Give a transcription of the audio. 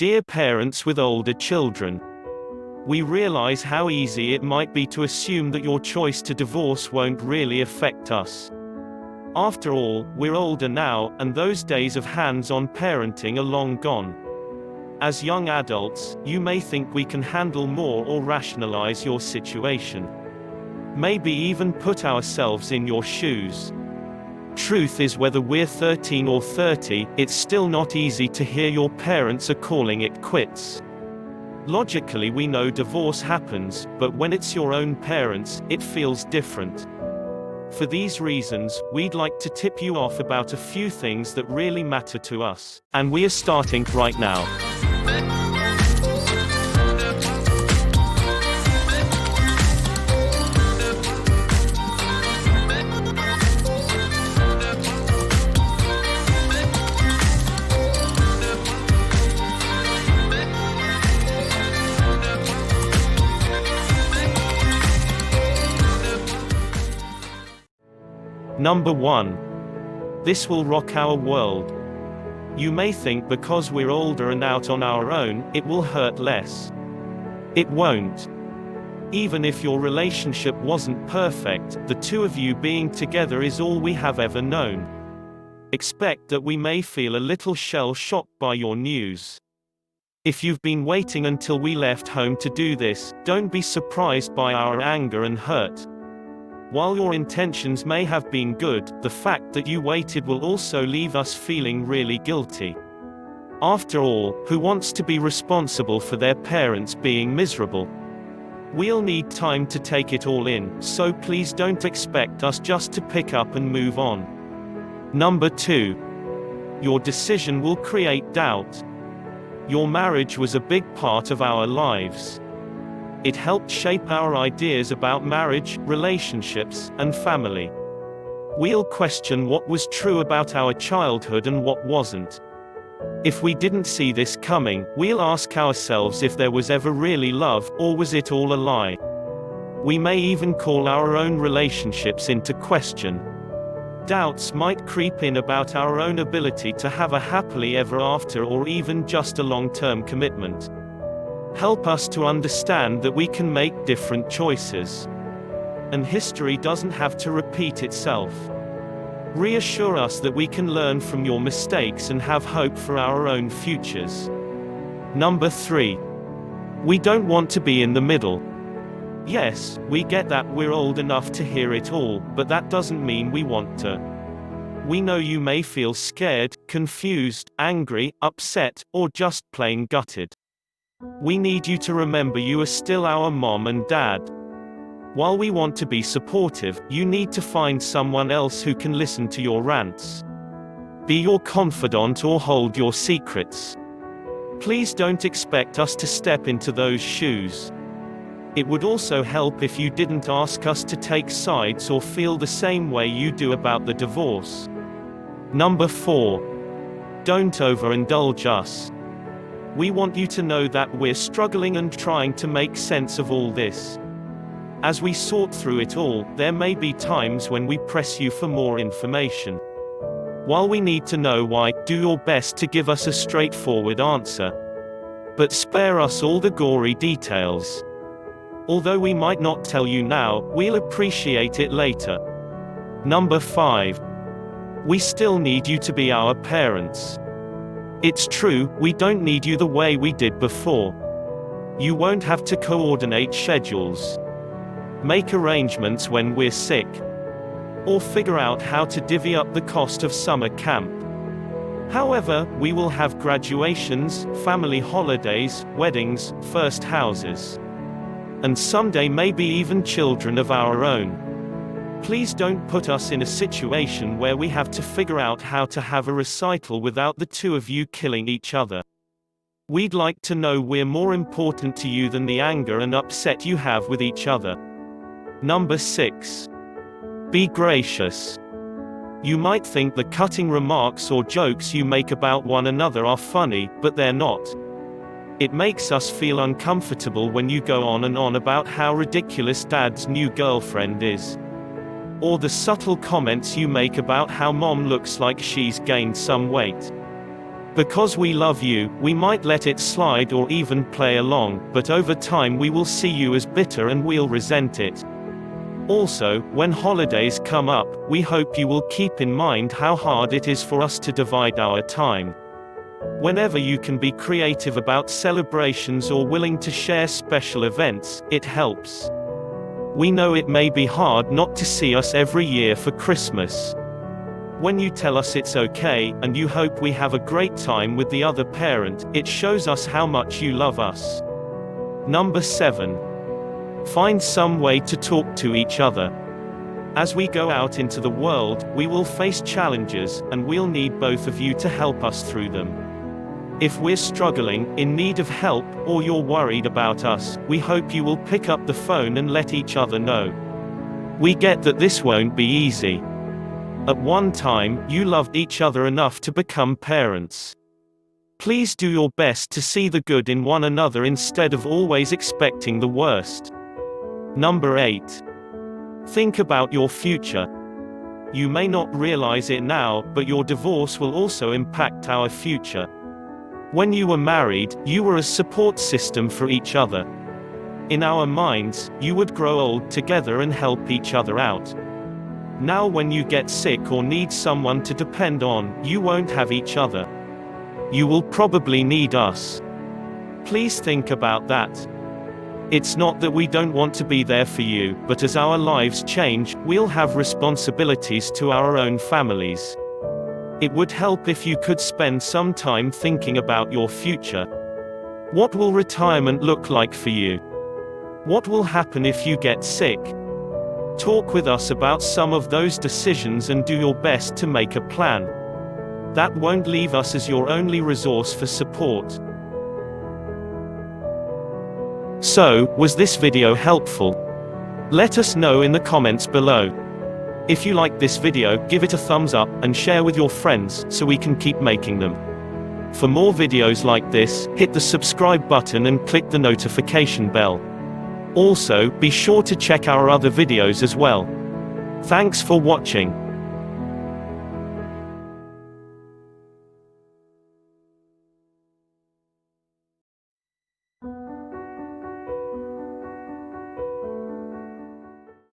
Dear parents with older children, we realize how easy it might be to assume that your choice to divorce won't really affect us. After all, we're older now, and those days of hands-on parenting are long gone. As young adults, you may think we can handle more or rationalize your situation. Maybe even put ourselves in your shoes. Truth is, whether we're 13 or 30, it's still not easy to hear your parents are calling it quits. Logically, we know divorce happens, but when it's your own parents, it feels different. For these reasons, we'd like to tip you off about a few things that really matter to us. And we are starting right now. Number 1. This will rock our world. You may think because we're older and out on our own, it will hurt less. It won't. Even if your relationship wasn't perfect, the two of you being together is all we have ever known. Expect that we may feel a little shell-shocked by your news. If you've been waiting until we left home to do this, don't be surprised by our anger and hurt. While your intentions may have been good, the fact that you waited will also leave us feeling really guilty. After all, who wants to be responsible for their parents being miserable? We'll need time to take it all in, so please don't expect us just to pick up and move on. Number 2. Your decision will create doubt. Your marriage was a big part of our lives. It helped shape our ideas about marriage, relationships, and family. We'll question what was true about our childhood and what wasn't. If we didn't see this coming, we'll ask ourselves if there was ever really love, or was it all a lie? We may even call our own relationships into question. Doubts might creep in about our own ability to have a happily ever after or even just a long-term commitment. Help us to understand that we can make different choices. And history doesn't have to repeat itself. Reassure us that we can learn from your mistakes and have hope for our own futures. Number 3. We don't want to be in the middle. Yes, we get that we're old enough to hear it all, but that doesn't mean we want to. We know you may feel scared, confused, angry, upset, or just plain gutted. We need you to remember you are still our mom and dad. While we want to be supportive, you need to find someone else who can listen to your rants. Be your confidant or hold your secrets. Please don't expect us to step into those shoes. It would also help if you didn't ask us to take sides or feel the same way you do about the divorce. Number 4. Don't overindulge us. We want you to know that we're struggling and trying to make sense of all this. As we sort through it all, there may be times when we press you for more information. While we need to know why, do your best to give us a straightforward answer. But spare us all the gory details. Although we might not tell you now, we'll appreciate it later. Number 5. We still need you to be our parents. It's true, we don't need you the way we did before. You won't have to coordinate schedules, make arrangements when we're sick, or figure out how to divvy up the cost of summer camp. However, we will have graduations, family holidays, weddings, first houses, and someday maybe even children of our own. Please don't put us in a situation where we have to figure out how to have a recital without the two of you killing each other. We'd like to know we're more important to you than the anger and upset you have with each other. Number 6. Be gracious. You might think the cutting remarks or jokes you make about one another are funny, but they're not. It makes us feel uncomfortable when you go on and on about how ridiculous Dad's new girlfriend is. Or the subtle comments you make about how Mom looks like she's gained some weight. Because we love you, we might let it slide or even play along, but over time we will see you as bitter and we'll resent it. Also, when holidays come up, we hope you will keep in mind how hard it is for us to divide our time. Whenever you can be creative about celebrations or willing to share special events, it helps. We know it may be hard not to see us every year for Christmas. When you tell us it's okay, and you hope we have a great time with the other parent, it shows us how much you love us. Number 7. Find some way to talk to each other. As we go out into the world, we will face challenges, and we'll need both of you to help us through them. If we're struggling, in need of help, or you're worried about us, we hope you will pick up the phone and let each other know. We get that this won't be easy. At one time, you loved each other enough to become parents. Please do your best to see the good in one another instead of always expecting the worst. Number 8. Think about your future. You may not realize it now, but your divorce will also impact our future. When you were married, you were a support system for each other. In our minds, you would grow old together and help each other out. Now when you get sick or need someone to depend on, you won't have each other. You will probably need us. Please think about that. It's not that we don't want to be there for you, but as our lives change, we'll have responsibilities to our own families. It would help if you could spend some time thinking about your future. What will retirement look like for you? What will happen if you get sick? Talk with us about some of those decisions and do your best to make a plan. That won't leave us as your only resource for support. So, was this video helpful? Let us know in the comments below. If you like this video, give it a thumbs up, and share with your friends, so we can keep making them. For more videos like this, hit the subscribe button and click the notification bell. Also, be sure to check our other videos as well. Thanks for watching.